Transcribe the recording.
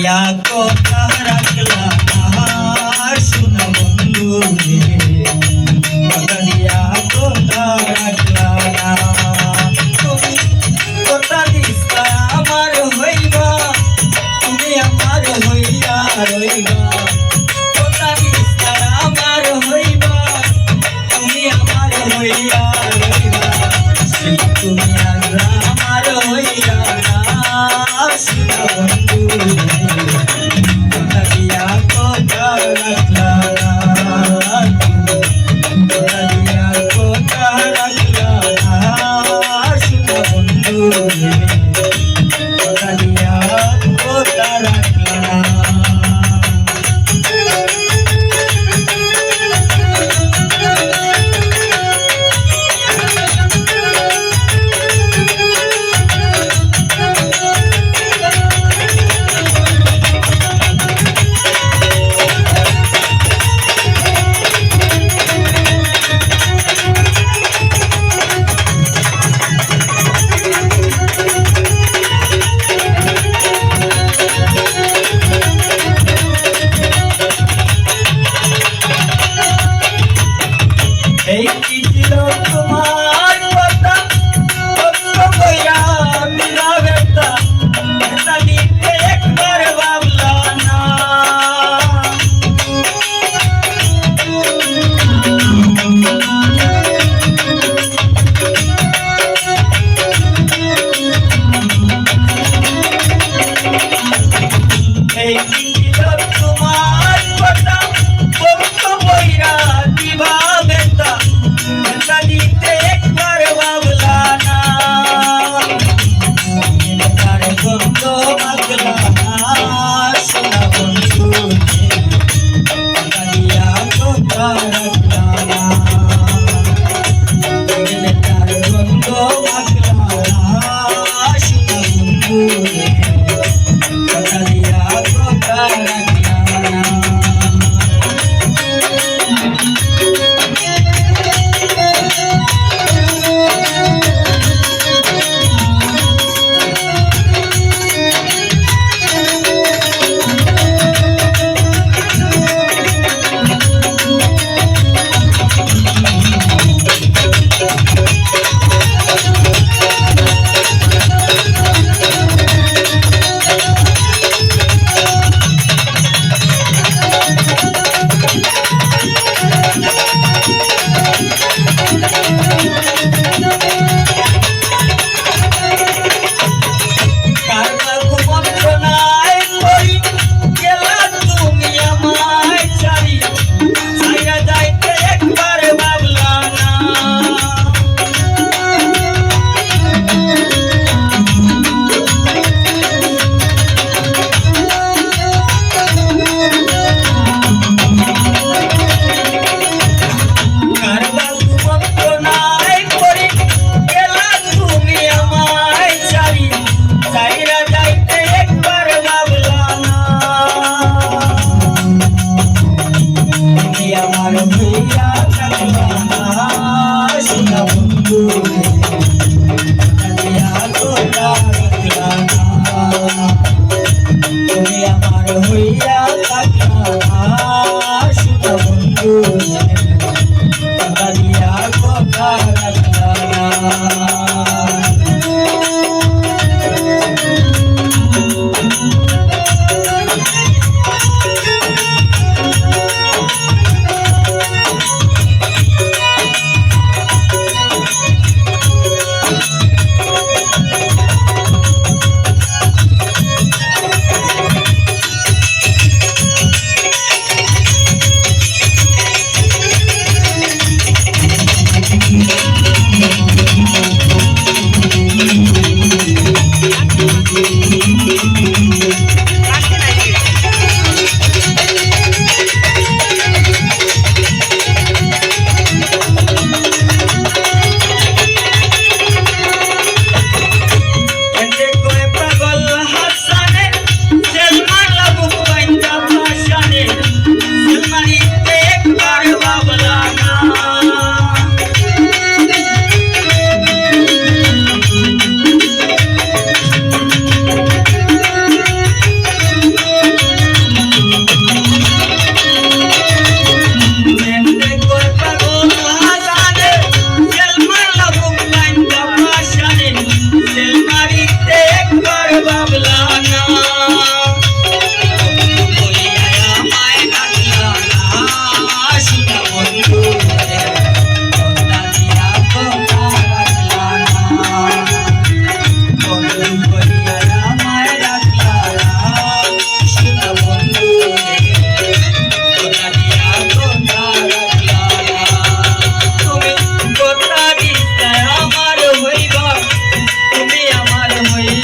দিয়া কথা রাখলা শোনা বন্ধু রে কথা দিয়া কথা রাখলা তুমি কথা দিস্তা আমার হইবা তুমি আমার হইয়া রইবা কথা দিস্তা আমার হইবা তুমি আমার হইয়া রইবা তুমি আমার হইয়া শোনা বন্ধু কথা দিয়া কথা রাখলা কথা দিয়া কথা রাখলা শোনা বন্ধু কথা দিয়া কথা রাখলা এই কি ছিল তোমার কথা কত কইরা মিলা ব্যথা এটা নিতে একবার ভাবলা না এই কি ছিল তোমার কথা কত কইরা দিবা ব্যথা দিতে একবার ভাবলা না তার গন্ধ মাখলা শোনা বন্ধু কথা দিয়া কথা রাখলা না তার গন্ধ মাখলা শোনা বন্ধু কথা দিয়া কথা রাখলা না হইয়া